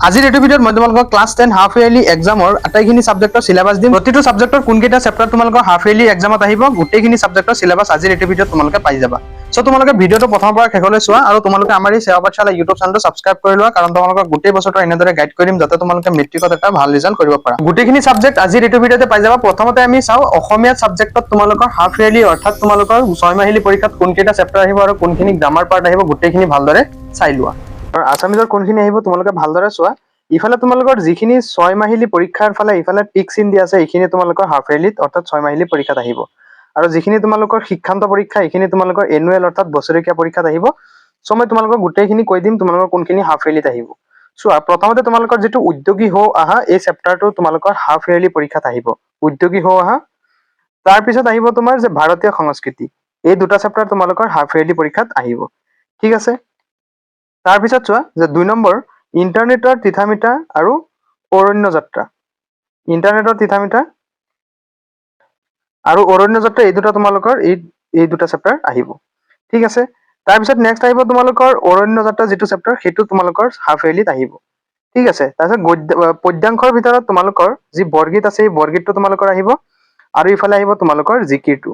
আজিৰ এইটো ভিডিঅ'ত মই তোমালোকক ক্লাছ 10 হাফ ইয়াৰলি এক্সামৰ আটাইখিনি সাবজেক্টৰ সিলেবাস দিম। প্ৰতিটো সাবজেক্টৰ কোনকেইটা চেপ্টাৰ তোমালোকৰ হাফ ইয়াৰলি এক্সামত আহিব, গোটেইখিনি সাবজেক্টৰ সিলেবাস আজিৰ এইটো ভিডিঅ'ত তোমালোকে পাই যাবা। সো তোমালোকে ভিডিঅ'টো প্ৰথমৰ পৰা শেষলৈ চোৱা আৰু তোমালোকে আমাৰ এই সেৱা পাঠশালা ইউটিউব চেনেলটো সাবস্ক্ৰাইব কৰি লোৱা, কাৰণ তোমালোকক গোটেই বছৰটো এনেদৰে গাইড কৰিম যাতে তোমালোকে মেট্ৰিকত এটা ভাল ৰিজাল্ট কৰিব পাৰা। গোটেইখিনি সাবজেক্ট আজিৰ এইটো ভিডিঅ'তে পাই যাবা। প্ৰথমতে আমি চাওঁ অসমীয়া সাবজেক্টত তোমালোকৰ হাফ ইয়াৰলি অৰ্থাৎ তোমালোকৰ 6 মাহিলী পৰীক্ষাত কোনকেইটা চেপ্টাৰ আহিব আৰু কোনখিনি গ্ৰামাৰ পাৰ্ট আহিব গোটেইখিনি ভালদৰে চাই লোৱা। আৰু আছামিজৰ কোনখিনি আহিব তোমালোকে ভালদৰে চোৱা। ইফালে তোমালোকৰ যিখিনি 6 মাহিলী পৰীক্ষাৰ ফালে ইফালে টিক চিন দিয়া আছে এইখিনি তোমালোকৰ হাফ ইয়াৰলিত অৰ্থাৎ 6 মাহিলী পৰীক্ষাত আহিব। আৰু যিখিনি তোমালোকৰ শিক্ষান্ত পৰীক্ষা এইখিনি তোমালোকৰ এনুৱেল অৰ্থাৎ বছৰেকীয়া পৰীক্ষাত আহিব। সো মই তোমালোকক গোটেইখিনি কৈ দিম তোমালোকৰ কোনখিনি হাফ ইয়াৰলিত আহিব। চোৱা, প্ৰথমতে তোমালোকৰ যিটো উদ্যোগী হও আহা এই চেপ্টাৰটো তোমালোকৰ হাফ ইয়াৰলি পৰীক্ষাত আহিব। উদ্যোগী হও আহা, তাৰ পিছত আহিব তোমাৰ যে ভাৰতীয় সংস্কৃতি, এই দুটা চেপ্টাৰ তোমালোকৰ হাফ ইয়াৰলি পৰীক্ষাত আহিব। ঠিক আছে, তাৰ পিছত চোৱা যে 2 নম্বৰ ইন্টাৰনেটৰ তিথামিতা আৰু অৰণ্য যাত্ৰা। ইন্টাৰনেটৰ তিথামিতা আৰু অৰণ্য যাত্ৰা এই দুটা তোমালোকৰ এই দুটা চেপ্টাৰ আহিব। ঠিক আছে, তাৰ পিছত নেক্সট আহিব তোমালোকৰ অৰণ্য যাত্ৰা যিটো চেপ্টাৰ সেইটো তোমালোকৰ হাফ ইয়াৰলিত আহিব। ঠিক আছে, তাৰপিছত পদ্যাংশৰ ভিতৰত তোমালোকৰ যি বৰগীত আছে এই বৰগীতটো তোমালোকৰ আহিব আৰু ইফালে আহিব তোমালোকৰ জিকিৰটো।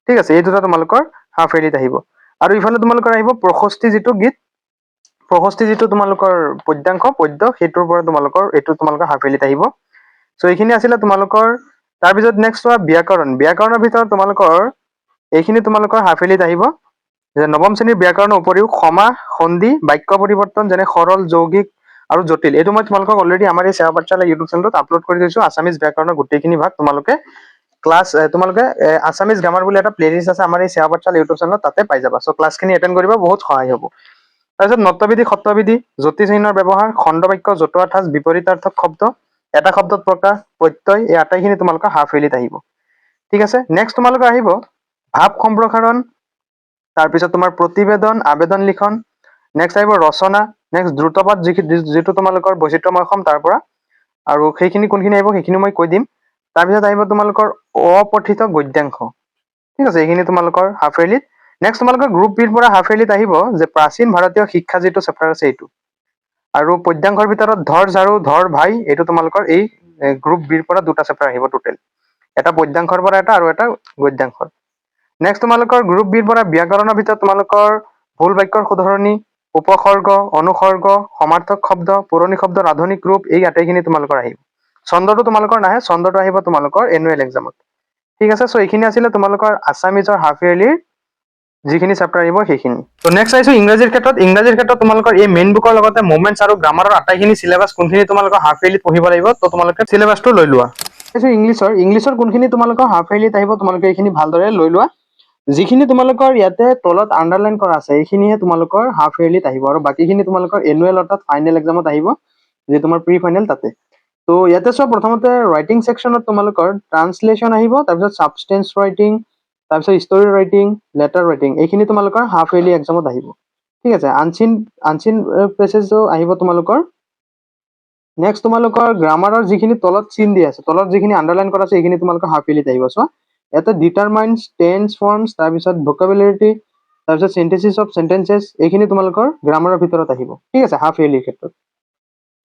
ঠিক আছে, এই দুটা তোমালোকৰ হাফ ইয়াৰলিত আহিব। আৰু ইফালে তোমালোকৰ আহিব প্ৰশস্তি যিটো গীত, প্ৰশস্তি যিটো তোমালোকৰ পদ্যাংশ পদ্য সেইটোৰ পৰা তোমালোকৰ এইটো তোমালোকৰ হাফ ইয়াৰলিত আহিব। সো এইখিনি আছিলে তোমালোকৰ। তাৰপিছত নেক্সট চোৱা ব্যাকৰণ। ব্যাকৰণৰ ভিতৰত তোমালোকৰ এইখিনি তোমালোকৰ হাফ ইয়াৰলিত আহিব। যে নৱম শ্ৰেণীৰ ব্যাকৰণৰ উপৰিও সমাস, সন্ধি, বাক্য পৰিৱৰ্তন যেনে সৰল, যৌগিক আৰু জটিল, এইটো মই তোমালোকক অলৰেডি আমাৰ এই সেৱা পাঠশালা ইউটিউব চেনেলত আপলোড কৰি দিছো। আছামিজ ব্যাকৰণৰ গোটেইখিনি ভাগ তোমালোকে ক্লাছ আছামিজ গ্ৰামাৰ বুলি এটা প্লেলিষ্ট আছে আমাৰ এই সেৱা পাঠশালা ইউটিউব চেনেলত, তাতে পাই যাবা। সো ক্লাছখিনি এটেণ্ড কৰিবা, বহুত সহায় হ'ব। তাৰপিছত নত্যবিধি, সত্যবিধি, জ্যোতি চিহ্নৰ ব্যৱহাৰ, খণ্ড বাক্য, জতুৱা ঠাঁচ, বিপৰীতাৰ্থক শব্দ, এটা শব্দত প্ৰকাশ, প্ৰত্যয়, এই আটাইখিনি তোমালোকৰ হাফ ইয়াৰলিত আহিব। ঠিক আছে, নেক্সট তোমালোকৰ আহিব ভাৱ সম্প্ৰসাৰণ, তাৰপিছত তোমাৰ প্ৰতিবেদন, আবেদন লিখন, নেক্সট আহিব ৰচনা, নেক্সট দ্ৰুতপাঠ যিটো তোমালোকৰ বৈচিত্ৰ্যময় অসম তাৰ পৰা, আৰু সেইখিনি কোনখিনি আহিব সেইখিনি মই কৈ দিম। তাৰপিছত আহিব তোমালোকৰ অপঠিত গদ্যাংশ। ঠিক আছে, এইখিনি তোমালোকৰ হাফ ইয়াৰলিত। নেক্সট তোমালোকৰ গ্ৰুপ বিৰ পৰা হাফ ইয়াৰলিত আহিব যে প্ৰাচীন ভাৰতীয় শিক্ষা যিটো চেপ্টাৰ আছে এইটো। আৰু পদ্যাংশৰ ভিতৰত ধৰ ঝাৰু, ধৰ ভাই, এইটো তোমালোকৰ এই গ্ৰুপ বিৰ পৰা দুটা চেপ্টাৰ আহিব টোটেল, এটা পদ্যাংশৰ পৰা এটা আৰু এটা গদ্যাংশৰ। নেক্সট তোমালোকৰ গ্ৰুপ বিৰ পৰা ব্যাকৰণৰ ভিতৰত তোমালোকৰ ভুল বাক্যৰ শুধৰণি, উপসৰ্গ, অনুসৰ্গ, সমাৰ্থক শব্দ, পুৰণি শব্দৰ আধুনিক ৰূপ, এই আটাইখিনি তোমালোকৰ আহিব। ছন্দটো তোমালোকৰ নাহে, ছন্দটো আহিব তোমালোকৰ এনুৱেল এক্সামত। ঠিক আছে, সো এইখিনি আছিলে তোমালোকৰ আছামিজৰ হাফ ইয়াৰলিৰ যিখিনি চেপ্টাৰ আহিব সেইখিনি। তো নেক্সট আহিছো ইংৰাজীৰ ক্ষেত্ৰত। ইংৰাজীৰ ক্ষেত্ৰত তোমালোকৰ এই মেইন বুকৰ লগতে মুভমেন্টছ আৰু গ্ৰামাৰৰ আটাইখিনি সিলেবাস কোনখিনি তোমালোকৰ হাফ ইয়াৰলিত পঢ়িব লাগিব, তো তোমালোকে সিলেবাসটো লৈ লোৱা। ইংলিছৰ কোনখিনি তোমালোকৰ হাফ ইয়াৰলিত আহিব তোমালোকে এইখিনি ভালদৰে লৈ লোৱা। যিখিনি তোমালোকৰ ইয়াতে তলত আন্ডাৰলাইন কৰা আছে এইখিনিহে তোমালোকৰ হাফ ইয়াৰলিত আহিব, আৰু বাকীখিনি তোমালোকৰ এনুৱেল অৰ্থাৎ ফাইনেল এক্সামত আহিব, যে তোমাৰ প্ৰি ফাইনেল তাতে। তো ইয়াতে চোৱা, প্ৰথমতে ৰাইটিং সেকশনত তোমালোকৰ ট্ৰান্সলেশ্যন আহিব, তাৰপিছত সাবষ্টেন্স ৰাইটিং, তাৰপিছত ষ্টৰি ৰাইটিং, লেটাৰ ৰাইটিং, এইখিনি তোমালোকৰ হাফ ইয়াৰলি এক্সামত আহিব। ঠিক আছে, আনচিন পেছেজো আহিব তোমালোকৰ। নেক্সট তোমালোকৰ গ্ৰামাৰৰ যিখিনি তলত চিন দিয়া আছে, তলত যিখিনি আন্ডাৰলাইন কৰা আছে এইখিনি তোমালোকৰ হাফ ইয়াৰলিত আহিব। চোৱা, ইয়াতে ডিটাৰমাইন্স, টেন্স ফৰ্মছ, তাৰপিছত ভোকাবুলাৰিটি, তাৰপিছত সিন্থেসিস অফ সেন্টেন্সেছ, এইখিনি তোমালোকৰ গ্ৰামাৰৰ ভিতৰত আহিব। ঠিক আছে, হাফ ইয়াৰলিৰ ক্ষেত্ৰত।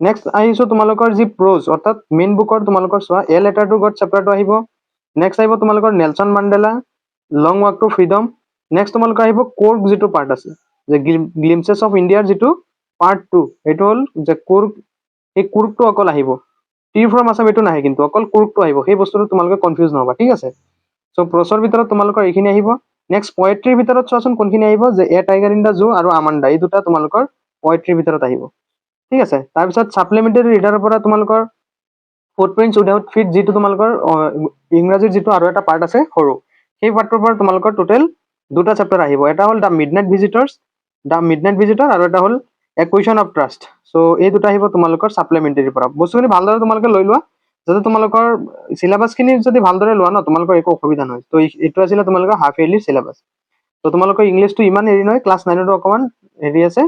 নেক্সট আহিছো তোমালোকৰ যি প্ৰোজ অৰ্থাৎ মেইন বুকৰ তোমালোকৰ চোৱা এ লেটাৰ টু গড চেপ্টাৰটো আহিব। নেক্সট আহিব তোমালোকৰ Nelson Mandela, long walk to freedom. Next তোমালোকৰ আহিব কোৰ্গ যিটো পাৰ্ট আছে, যে গ্লিমছেছ অফ ইণ্ডিয়াৰ যিটো পাৰ্ট 2, এইটো হ'ল যে কোৰ্গ। এই কোৰ্গটো অকল আহিব, টি ফ্ৰম আছাম এইটো নাহে, কিন্তু অকল কোৰ্গটো আহিব। সেই বস্তুটো তোমালোকে কনফিউজ নহবা। ঠিক আছে, সো প্ৰছৰ ভিতৰত তোমালোকৰ এইখিনি আহিব। নেক্সট পয়েট্ৰিৰ ভিতৰত চোৱাচোন কোনখিনি আহিব, যে এ টাইগাৰ ইন দা জু আৰু আমাণ্ডা, এই দুটা তোমালোকৰ পয়েট্ৰিৰ ভিতৰত আহিব। ঠিক আছে, তাৰপিছত সাপ্লিমেণ্টাৰী ৰিডাৰৰ পৰা তোমালোকৰ ফুটপ্ৰিণ্টছ উইদাউট ফিট, যিটো তোমালোকৰ ইংৰাজীৰ যিটো আৰু এটা পাৰ্ট আছে সৰু, সেই পাৰ্টটোৰ পৰা তোমালোকৰ টোটেল দুটা চেপ্টাৰ আহিব। এটা হ'ল দ্য মিডনাইট ভিজিটৰ, আৰু এটা হ'ল এ কুৱেশ্যন অফ ট্ৰাষ্ট। সো এই দুটা আহিব তোমালোকৰ সাপ্লিমেণ্টাৰীৰ পৰা। বস্তুখিনি ভালদৰে তোমালোকে লৈ লোৱা, যাতে তোমালোকৰ সিলেবাসখিনি যদি ভালদৰে লোৱা ন তোমালোকৰ একো অসুবিধা নহয়। তো এইটো আছিলে তোমালোকৰ হাফ ইয়াৰলিৰ সিলেবাস। তো তোমালোকৰ ইংলিছটো ইমান হেৰি নহয়, ক্লাছ 9টো অকণমান হেৰি আছে,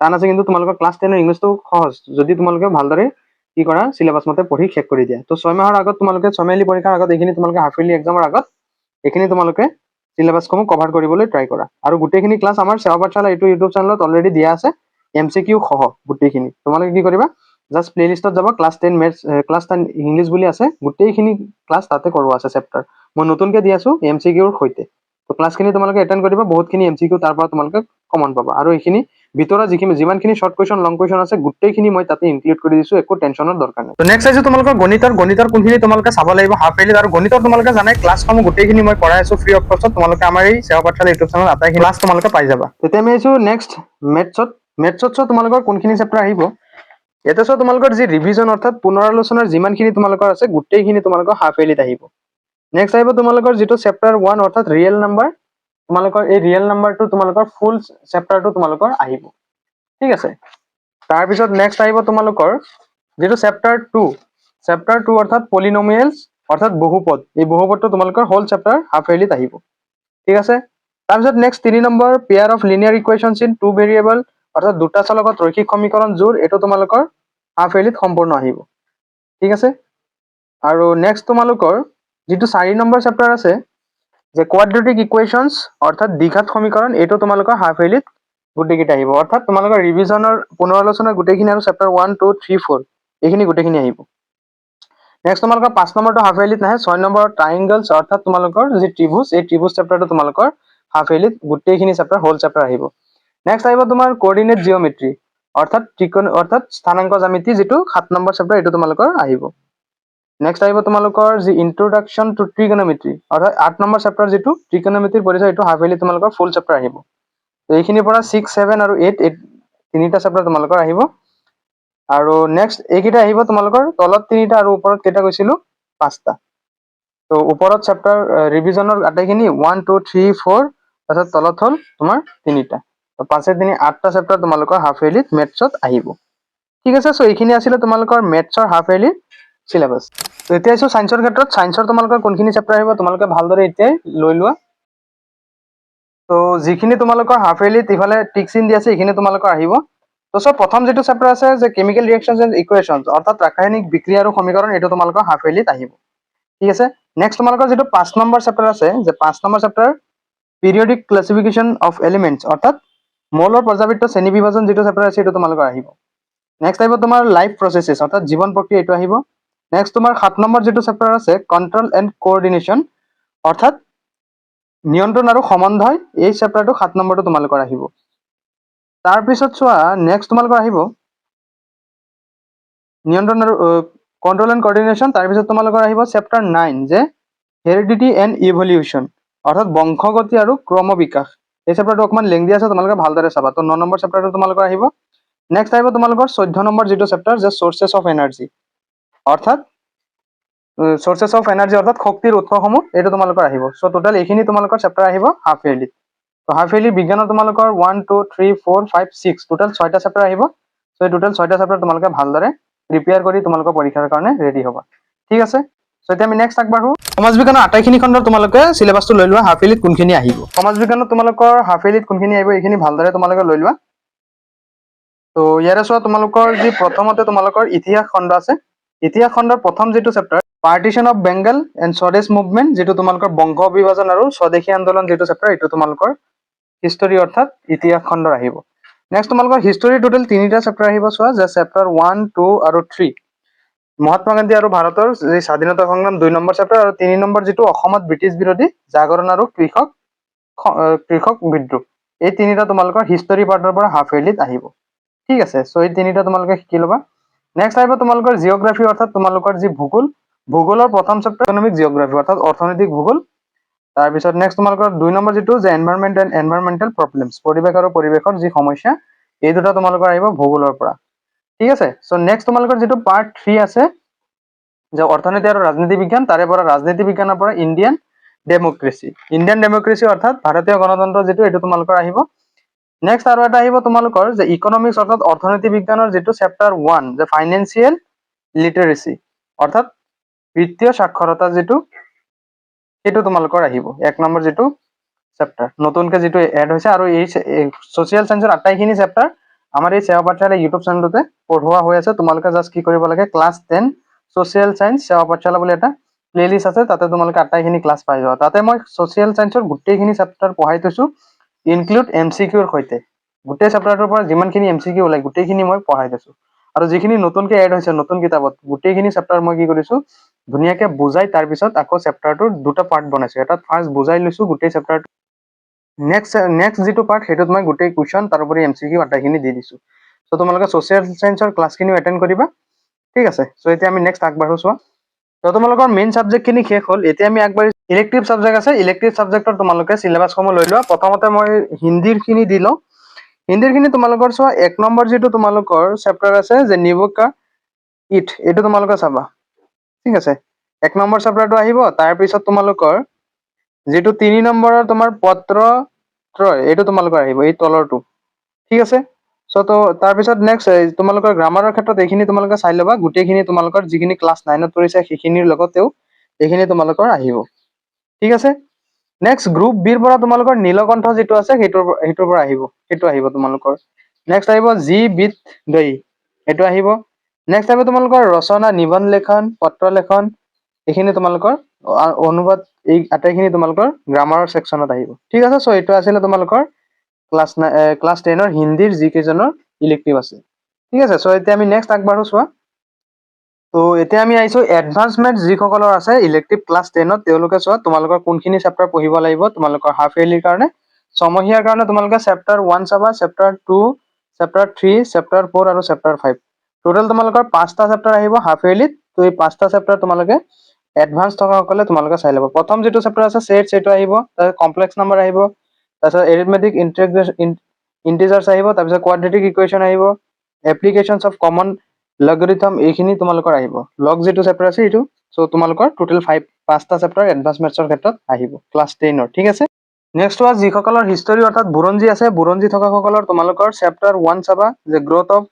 টান আছে, কিন্তু তোমালোকৰ ক্লাছ 10ৰ ইংলিছটো সহজ, যদি তোমালোকে ভালদৰে কি কৰা সিলেবাস মতে পঢ়ি শেষ কৰি দিয়া। তো 6 মাহৰ আগত তোমালোকে 6 মাহিলী পৰীক্ষাৰ আগত এইখিনি তোমালোকে হাফ ইয়াৰলি এক্সামৰ আগত এইখিনি তোমালোকে সিলেবাসসমূহ কভাৰ কৰিবলৈ ট্ৰাই কৰা। আৰু গোটেইখিনি ক্লাছ আমাৰ সেৱা পাঠশালা এইটো ইউটিউব চেনেলত অলৰেডি দিয়া আছে, MCQ সহ গোটেইখিনি। তোমালোকে কি কৰিবা, জাষ্ট প্লেলিষ্টত যাব, ক্লাছ 10 মেথছ, ক্লাছ 10 ইংলিছ বুলি আছে, গোটেইখিনি ক্লাছ তাতে কৰোৱা আছে চেপ্টাৰ। মই নতুনকৈ দি আছোঁ MCQৰ সৈতে। তো ক্লাছখিনি তোমালোকে এটেণ্ড কৰিবা, বহুতখিনি MCQ তাৰ পৰা তোমালোকে কমন পাবা। আৰু এইখিনি ভিতৰত যিমানখিনি শ্বৰ্ট কুৱেশ্যন লং কুৱেশ্যন আছে গোটেইখিনি মই তাতে ইনক্লুড কৰি দিছোঁ, একো টেনশ্যনৰ দৰকাৰ নাই। তো নেক্সট আহিছোঁ তোমালোকৰ গণিতৰ কোনখিনি তোমালোকে চাব লাগিব হাফ ইয়াৰলি। আৰু গণিতৰ তোমালোকে জানাই ক্লাছসমূহ গোটেইখিনি মই কৰাই আছোঁ ফ্ৰী অফ কষ্টত। তোমালোকে আমাৰ এই সেৱা পাঠশালা ইউটিউব চেনেলত আটাইখিনি ক্লাছ তোমালোকে পাই যাবা। তেতিয়া আমি আহিছোঁ নেক্সট মেথছত তোমালোকৰ কোনখিনি চেপ্টাৰ আহিব। ইয়াতে চোৱা তোমালোকৰ যি ৰিভিজন অৰ্থাৎ পুনৰালোচনাৰ যিমানখিনি তোমালোকৰ আছে গোটেইখিনি তোমালোকৰ হাফ ইয়াৰলিত আহিব। নেক্সট আহিব তোমালোকৰ যিটো চেপ্টাৰ 1 অৰ্থাৎ ৰিয়েল নাম্বাৰ, তোমালোকৰ এই ৰিয়েল নাম্বাৰটো তোমালোকৰ ফুল চেপ্টাৰটো তোমালোকৰ আহিব। ঠিক আছে। তাৰপিছত নেক্সট আহিব তোমালোকৰ যিটো চেপ্টাৰ 2 অৰ্থাৎ পলিনমিয়েলছ অৰ্থাৎ বহুপদ, এই বহুপদটো তোমালোকৰ হোল চেপ্টাৰ হাফ ইয়াৰলিত আহিব। ঠিক আছে। তাৰপিছত next 3 number pair of linear equations in 2 variable অৰ্থাৎ দুটা চলকত ৰৈখিক সমীকৰণ জোৰ, এইটো তোমালোকৰ হাফ ইয়াৰলিত সম্পূৰ্ণ আহিব। ঠিক আছে। আৰু নেক্সট তোমালোকৰ যিটো 4 নম্বৰ চেপ্টাৰ আছে যে কোৱাড্ৰেটিক ইকুৱেশ্যনছ অৰ্থাৎ দ্বিঘাত সমীকৰণ, এইটো তোমালোকৰ হাফ ইয়াৰলিত গোটেইকেইটা আহিব। অৰ্থাৎ তোমালোকৰ ৰিভিজনৰ পুনৰালোচনাৰ গোটেইখিনি আৰু চেপ্টাৰ 1, 2, 3, 4 এইখিনি গোটেইখিনি আহিব। নেক্সট তোমালোকৰ 5 নম্বৰটো হাফ ইয়াৰলিত নাহে। 6 নম্বৰ ট্ৰাইংগলছ অৰ্থাৎ তোমালোকৰ যি ত্ৰিভুজ, এই ত্ৰিভুজ চেপ্টাৰটো তোমালোকৰ হাফ ইয়াৰলিত গোটেইখিনি চেপ্টাৰ হোল চেপ্টাৰ আহিব। নেক্সট আহিব তোমাৰ কোঅৰ্ডিনেট জিঅ'মেট্ৰি অৰ্থাৎ স্থানাংক জ্যামিতি, যিটো 7 নম্বৰ চেপ্টাৰ, এইটো তোমালোকৰ আহিব। নেক্সট আহিব তোমালোকৰ যি ইন্ট্ৰডাকশ্যন টু ট্ৰিগনমেট্ৰি অৰ্থাৎ 8 নম্বৰ চেপ্টাৰ, যিটো ট্ৰিগনমেট্ৰিৰ পৰিচয়, এইটো হাফ ইয়াৰলি তোমালোকৰ ফুল চেপ্টাৰ আহিব। তো এইখিনিৰ পৰা 6, 7 আৰু 8 তিনিটা চেপ্টাৰ তোমালোকৰ আহিব। আৰু নেক্সট এইকেইটা আহিব তোমালোকৰ তলত 3টা আৰু ওপৰত কেইটা কৈছিলোঁ 5টা। তো ওপৰত চেপ্টাৰ ৰিভিজনৰ আটাইখিনি 1, 2, 3, 4, তাৰপিছত তলত হ'ল তোমাৰ 3টা। তো 5, 3, 8টা চেপ্টাৰ তোমালোকৰ হাফ ইয়াৰলিত মেথছত আহিব। ঠিক আছে। চ' এইখিনি আছিলে তোমালোকৰ মেথছৰ হাফ ইয়াৰলিৰ চিলেবাছ। তো এতিয়া আহিছোঁ ছায়েন্সৰ ক্ষেত্ৰত। ছায়েন্সৰ তোমালোকৰ কোনখিনি চেপ্টাৰ আহিব তোমালোকে ভালদৰে এতিয়াই লৈ লোৱা। তো যিখিনি তোমালোকৰ হাফ ইয়াৰলিত ইফালে টিক চিন দি আছে এইখিনি তোমালোকৰ আহিব। তো চব প্ৰথম যিটো চেপ্টাৰ আছে যে কেমিকেল ৰিয়েকশ্যনছ এণ্ড ইকুৱেশ্যনছ অৰ্থাৎ ৰাসায়নিক বিক্ৰিয়া আৰু সমীকৰণ, এইটো তোমালোকৰ হাফ ইয়াৰলিত আহিব। ঠিক আছে। নেক্সট তোমালোকৰ যিটো 5 নম্বৰ চেপ্টাৰ আছে, যে 5 number chapter periodic classification of elements অৰ্থাৎ মৌলৰ পৰ্যাবৃত্ত শ্ৰেণী বিভাজন যিটো চেপ্টাৰ আছে, এইটো তোমালোকৰ আহিব। নেক্সট আহিব তোমাৰ লাইফ প্ৰচেছেছ অৰ্থাৎ জীৱন প্ৰক্ৰিয়া, এইটো আহিব। নেক্সট তোমাৰ 7 নম্বৰ যিটো চেপ্টাৰ আছে কণ্ট্ৰল এণ্ড কোঅৰ্ডিনেশ্যন অৰ্থাৎ নিয়ন্ত্ৰণ আৰু সমন্বয়, এই চেপ্টাৰটো 7 নম্বৰটো তোমালোকৰ আহিব। তাৰপিছত চোৱা নেক্সট তোমালোকৰ আহিব নিয়ন্ত্ৰণ আৰু কণ্ট্ৰল এণ্ড কোঅৰ্ডিনেশ্যন। তাৰপিছত তোমালোকৰ আহিব চেপ্টাৰ 9 যে হেৰিডিটি এণ্ড ইভলিউশ্যন অৰ্থাৎ বংশগতি আৰু ক্ৰম বিকাশ। এই চেপ্টাৰটো অকণমান লেংদি আছে, তোমালোকে ভালদৰে চাবা। তো 9 নম্বৰ চেপ্টাৰটো তোমালোকৰ আহিব। নেক্সট আহিব তোমালোকৰ 14 নম্বৰ যিটো চেপ্টাৰ যে চ'ৰ্চেছ অফ এনাৰ্জি অৰ্থাৎ শক্তিৰ উৎসসমূহ, এইটো তোমালোকৰ আহিব। চ' টোটেল এইখিনি তোমালোকৰ চেপ্টাৰ আহিব হাফ ইয়াৰলি। তো হাফ ইয়াৰলি বিজ্ঞানৰ তোমালোকৰ 1, 2, 3, 4, 5, 6 টোটেল 6টা চেপ্টাৰ আহিব। চ' এই টোটেল 6টা চেপ্টাৰ তোমালোকে ভালদৰে প্ৰিপেয়াৰ কৰি তোমালোকৰ পৰীক্ষাৰ কাৰণে ৰেডি হ'বা। ঠিক আছে। চ' এতিয়া আমি নেক্সট আগবাঢ়ো। সমাজ বিজ্ঞানৰ আটাইখিনি খণ্ডত তোমালোকে চিলেবাছটো লৈ লোৱা হাফ ইয়াৰলিত কোনখিনি আহিব। সমাজ বিজ্ঞানত তোমালোকৰ হাফ ইয়াৰলিত কোনখিনি আহিব এইখিনি ভালদৰে তোমালোকে লৈ লোৱা। তো ইয়াৰে চোৱা তোমালোকৰ যি প্ৰথমতে তোমালোকৰ ইতিহাস খণ্ড আছে, ইতিহাস খণ্ডৰ প্ৰথম যিটো chapter partition of Bengal and Swadesh movement, যিটো তোমালোকৰ বংগ বিভাজন আৰু স্বদেশী আন্দোলন যিটো চেপ্টাৰ, এইটো তোমালোকৰ হিষ্টৰী অৰ্থাৎ ইতিহাস খণ্ডৰ আহিব। নেক্সট তোমালোকৰ হিষ্টৰী টোটেল 3টা চেপ্টাৰ আহিব। চোৱা যে চেপ্টাৰ 1, 2 আৰু 3 মহাত্মা গান্ধী আৰু ভাৰতৰ যি স্বাধীনতা সংগ্ৰাম 2 নম্বৰ চেপ্টাৰ, আৰু 3 নম্বৰ যিটো অসমত ব্ৰিটিছ বিৰোধী জাগৰণ আৰু কৃষক বিদ্ৰোহ, এই 3টা তোমালোকৰ হিষ্টৰী পাৰ্টৰ পৰা হাফ ইয়াৰলিত আহিব। ঠিক আছে। চ' এই 3টা তোমালোকে শিকি ল'বা। নেক্সট আহিব তোমালোকৰ জিঅ'গ্ৰাফী অৰ্থাৎ তোমালোকৰ যি ভূগোলৰ প্ৰথম চেপ্টাৰ ইকনমিক জিঅ'গ্ৰাফী অৰ্থাৎ অৰ্থনৈতিক ভূগোল। তাৰপিছত নেক্সট তোমালোকৰ 2 নম্বৰ যিটো যে এনভাইৰনমেণ্ট এণ্ড এনভাইৰনমেণ্টেল প্ৰব্লেমছ, পৰিৱেশ আৰু পৰিৱেশৰ যি সমস্যা, এই দুটা তোমালোকৰ আহিব ভূগোলৰ পৰা। ঠিক আছে। চ' নেক্সট তোমালোকৰ যিটো পাৰ্ট 3 আছে যে অৰ্থনীতি আৰু ৰাজনীতি বিজ্ঞান, তাৰে পৰা ৰাজনীতি বিজ্ঞানৰ পৰা ইণ্ডিয়ান ডেমক্ৰেচি অৰ্থাৎ ভাৰতীয় গণতন্ত্ৰ যিটো, এইটো তোমালোকৰ আহিব। নেক্সট আৰু এটা আহিব তোমালোকৰ যে ইকনমিক্স অৰ্থাৎ অৰ্থনীতি বিজ্ঞানৰ যিটো চেপ্টাৰ 1 যে ফাইনেন্সিয়েল লিটাৰেচি অৰ্থাৎ বিত্তীয় সাক্ষৰতা, যিটো সেইটো তোমালোকৰ আহিব 1 নম্বৰ যিটো চেপ্টাৰ নতুনকৈ যিটো এড হৈছে। আৰু এই ছ'চিয়েল চায়েন্সৰ আটাইখিনি চেপ্টাৰ আমাৰ এই সেৱা পাঠশালা ইউটিউব চেনেলতে পঢ়োৱা হৈ আছে। তোমালোকে জাষ্ট কি কৰিব লাগে, ক্লাছ 10 ছ'চিয়েল চায়েন্স সেৱা পাঠশালা বুলি এটা প্লেলিষ্ট আছে, তাতে তোমালোকে আটাইখিনি ক্লাছ পাই যাবা। তাতে মই ছ'চিয়েল চায়েন্সৰ গোটেইখিনি চেপ্টাৰ পঢ়াই থৈছোঁ, ইনক্লুড MCQৰ সৈতে। গোটেই চেপ্টাৰটোৰ পৰা যিমানখিনি MCQ ওলাই গোটেইখিনি মই পঢ়াই থৈছোঁ। আৰু যিখিনি নতুনকে এড হৈছে নতুন কিতাপত গোটেইখিনি চেপ্টাৰ মই কি কৰিছো ধুনীয়াকে বুজাই তাৰ পিছত আকৌ চেপ্টাৰটোৰ দুটা পাৰ্ট বনাইছো এটাত ফাৰ্ষ্ট বুজাই লৈছো গোটেই চেপ্টাৰটো নেক্সট যিটো পাৰ্ট সেইটোত মই গোটেই কুৱেশ্যন তাৰোপৰি এমচিকিউ আটাইখিনি দি দিছো সো তোমালোকে সোশ্যাল সায়েন্সৰ ক্লাছখিনিও এটেন্ড কৰিবা ঠিক আছে সো এতিয়া আমি নেক্সট আগবাঢ়ো চোৱা তো তোমালোকৰ মেইন সাবজেক্টখিনি শেষ হ'ল এতিয়া আমি আগবাঢ়ি ইলেক্টিভ সাবজেক্ট আছে ইলেক্টিভ সাবজেক্টৰ তোমালোকে সিলেবাসসমূহ লৈ লোৱা প্ৰথমতে মই হিন্দীৰখিনি দি লওঁ হিন্দীৰখিনি তোমালোকৰ চোৱা 1 নম্বৰ যেটো তোমালোকৰ চেপ্টাৰ আছে যে নিবকা ইট এটো তোমালোকে চাবা ঠিক আছে 1 নম্বৰ চেপ্টাৰটো আহিব তাৰ পিছত তোমালোকৰ যেটো 3 নম্বৰৰ তোমাৰ পত্ৰ ত্ৰয় এটো তোমালোকৰ আহিব এই তলৰটো ঠিক আছে সো তো তাৰ পিছত নেক্সট তোমালোকৰ গ্ৰামাৰৰ ক্ষেত্ৰত এইখিনি তোমালোকে চাই লবা গোটেইখিনি তোমালোকৰ যিখিনি ক্লাছ 9 ত পৰিছে সেইখিনিৰ লগতেও এইখিনি তোমালোকৰ আহিব ঠিক আছে নেক্সট গ্ৰুপ বিৰ পৰা তোমালোকৰ নীলকণ্ঠ যেটো আছে হেটোৰ পৰা আহিব তোমালোকৰ নেক্সট আহিব জি বিত দই এটো আহিব নেক্সট আহিব তোমালোকৰ ৰচনা নিবন্ধ লেখন পত্ৰ লেখন এইখিনি তোমালোকৰ অনুবাদ এই আটাইখিনি তোমালোকৰ গ্ৰামাৰৰ সেকশনত আহিব ঠিক আছে সো এটো আছিল তোমালোকৰ ক্লাস 10 ৰ হিন্দীৰ জি কেজনৰ ইলেক্টিভ আছে ঠিক আছে সো এতিয়া আমি নেক্সট আগবাঢ়ো চোৱা তো এতিয়া আমি আইছো এডভান্সমেন্ট যিসকলৰ আছে ইলেক্টিভ ক্লাস 10 ত তেওঁলোকে চোৱা তোমালোকৰ কোনখিনি চেপ্টাৰ পঢ়িব লাগিব তোমালোকৰ হাফ ইয়াৰলিৰ কাৰণে ছমহীয়াৰ কাৰণে তোমালোকে চেপ্টাৰ 1 চাবা চেপ্টাৰ 2 চেপ্টাৰ 3 চেপ্টাৰ 4 আৰু চেপ্টাৰ 5 টোটাল তোমালোকৰ 5টা চেপ্টাৰ আহিব হাফ ইয়াৰলিত তো এই 5টা চেপ্টাৰ তোমালোকে এডভান্স থকা সকলে তোমালোকে চাই ল'ব প্ৰথম যেটো চেপ্টাৰ আছে সেটো আহিব তাৰ কমপ্লেক্স নম্বৰ আহিব তাৰপিছত এৰিথমেটিক ইন্টিজাৰ্স আহিব তাৰপিছত কোৱাড্ৰেটিক ইকুৱেশ্যন আহিব এপ্লিকেশনস অফ কমন লগাৰিথম এইখিনি তোমালোকৰ আহিব লগ যেটো চেপ্টাৰ আছে এটো সো তোমালোকৰ টোটাল 5টা চেপ্টাৰ এডভান্স মেথছৰ ক্ষেত্ৰত আহিব ক্লাস 10 ৰ ঠিক আছে নেক্সট ওয়াজ যিসকলৰ হিষ্টৰী অৰ্থাৎ বুৰঞ্জী আছে বুৰঞ্জী থকা সকলৰ তোমালোকৰ চেপ্টাৰ 1 চাবা যে গ্ৰোথ অফ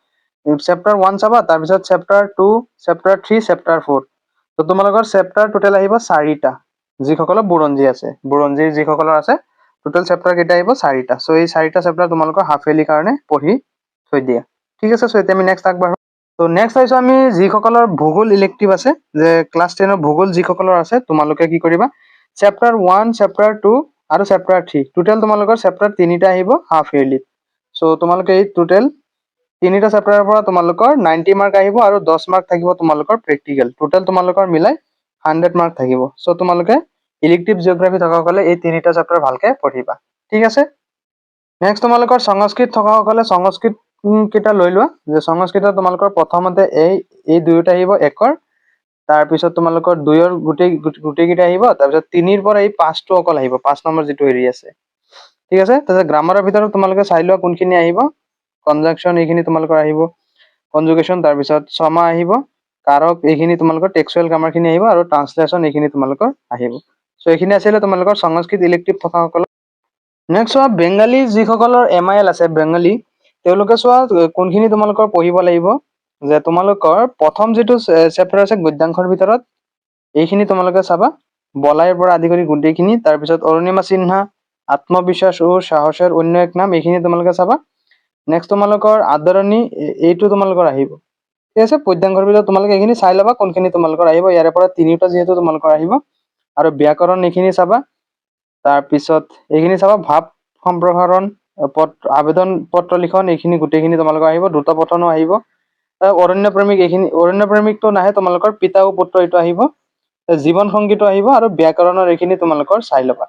চেপ্টাৰ 1 চাবা তাৰ পিছত চেপ্টাৰ 2 চেপ্টাৰ 3 চেপ্টাৰ 4 তো তোমালোকৰ চেপ্টাৰ টোটাল আহিব 4টা যিসকলৰ বুৰঞ্জী আছে বুৰঞ্জীৰ যিসকলৰ আছে টোটাল চেপ্টাৰ কেইটা আহিব 4টা সো এই 4টা চেপ্টাৰ তোমালোকৰ হাফ ইয়াৰলি কাৰণে পঢ়ি থৈ দিয়া ঠিক আছে সো এতিয়া আমি নেক্সট আগবাঢ়ো তো নেক্সট আইছো আমি যিসকলৰ ভূগোল ইলেক্টিভ আছে যে ক্লাস 10 ৰ ভূগোল যিসকলৰ আছে তোমালোকে কি কৰিবা চেপ্টাৰ 1 চেপ্টাৰ 2 আৰু চেপ্টাৰ 3 টোটাল তোমালোকৰ চেপ্টাৰ 3টা আহিব হাফ ইয়াৰলি সো তোমালোকে এই টোটাল 3টা চেপ্টাৰৰ পৰা তোমালোকৰ 90 মাৰ্ক আহিব আৰু 10 মাৰ্ক থাকিব তোমালোকৰ প্ৰেক্টিকেল টোটাল তোমালোকৰ মিলাই 100 মাৰ্ক থাকিব সো তোমালোকে ইলেক্টিভ জিওগ্ৰাফি থকা সকলে এই 3টা চেপ্টাৰ ভালকে পঢ়িবা ঠিক আছে নেক্সট তোমালোকৰ সংস্কৃত থকা সকলে সংস্কৃত কিটা লৈ লোৱা যে সংস্কৃত তোমালোকৰ প্ৰথমতে এই দুইটা আহিব একৰ তাৰ পিছত তোমালোকৰ 2ৰ গোটেই কিটা আহিব তাৰ পিছত 3ৰ পৰা এই 5টো অকল আহিব 5 নম্বৰ যেটো হেৰি আছে ঠিক আছে তাতে গ্ৰামাৰৰ ভিতৰত তোমালোকে চাই লোৱা কোনখিনি আহিব কনজাংশন এইখিনি তোমালোকৰ আহিব কনজুগেশন তাৰ পিছত সমা আহিব কাৰক এইখিনি তোমালোকৰ টেক্সচুৱেল গ্ৰামাৰখিনি আহিব আৰু ট্ৰান্সলেচন এইখিনি তোমালোকৰ আহিব সো এইখিনি আছিল তোমালোকৰ সংস্কৃত ইলেক্টিভ থকা সকল নেক্সট চোৱা বেঙ্গলী যিসকলৰ এমআইএল আছে বেঙ্গলী তেওঁলোকে চোৱা কোনখিনি তোমালোকৰ পঢ়িব লাগিব যে তোমালোকৰ প্ৰথম যেটো চেপ্টাৰ আছে গদ্যাংশৰ ভিতৰত এইখিনি তোমালোকে চাবা বলাইৰ পৰা আদি কৰি গোটেইখিনি তাৰ পিছত অৰুণিমা সিনহা আত্মবিশ্বাস ও সাহসৰ অন্য এক নাম এইখিনি তোমালোকে চাবা নেক্সট তোমালোকৰ আদৰণী এইটো তোমালোকৰ আহিব ঠিক আছে পদ্যাংশৰ ভিতৰত তোমালোকে এইখিনি চাই লবা কোনখিনি তোমালোকৰ আহিব ইয়াৰে পৰা তিনিটা যেহেতু তোমালোকৰ আহিব আৰু ব্যাকৰণ এইখিনি চাবা তাৰ পিছত এইখিনি চাবা ভাব সম্প্ৰসাৰণ আবেদন পত্ৰ লিখন এইখিনি গোটেইখিনি তোমালোকৰ আহিব দ্ৰুত পঠনো আহিব অৰণ্য প্ৰেমিক এইখিনি অৰণ্য প্ৰেমিকটো নাহে তোমালোকৰ পিতা ও পুত্ৰ এইটো আহিব জীৱন সংগীত আহিব আৰু ব্যাকৰণৰ এইখিনি তোমালোকৰ চাই লবা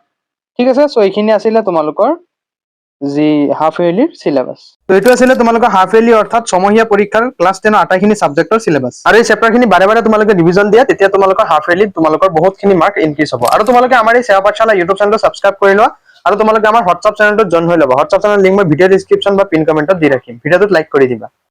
ঠিক আছে সো এইখিনি আছিল তোমালোকৰ জি হাফ ইয়াৰলিৰ সিলেবাস তো এইটো আছিল তোমালোকৰ হাফ ইয়াৰলি অৰ্থাৎ ছমহীয়া পৰীক্ষাৰ ক্লাস 10 আটাইখিনি সাবজেক্টৰ সিলেবাস আৰু এই চেপ্টাৰখিনি বাৰে বাৰে তোমালোকে ৰিভিজন দিয়া তেতিয়া তোমালোকৰ হাফ ইয়াৰলি তোমালোকৰ বহুতখিনি মাৰ্ক ইনক্ৰিজ হ'ব আৰু তোমালোকে আমাৰ এই সেৱা পাঠশালা ইউটিউব চেনেলটো সাবস্ক্ৰাইব কৰি লোৱা আৰু তোমালোকে আমাৰ হোৱাটছআপ চেনেলটোত জয়েন হৈ ল'বা হোৱাটছআপ চেনেলৰ লিংক মই ভিডিও ডেসক্ৰিপচন বা পিন কমেন্টত দি ৰাখিম ভিডিওটোত লাইক কৰি দিবা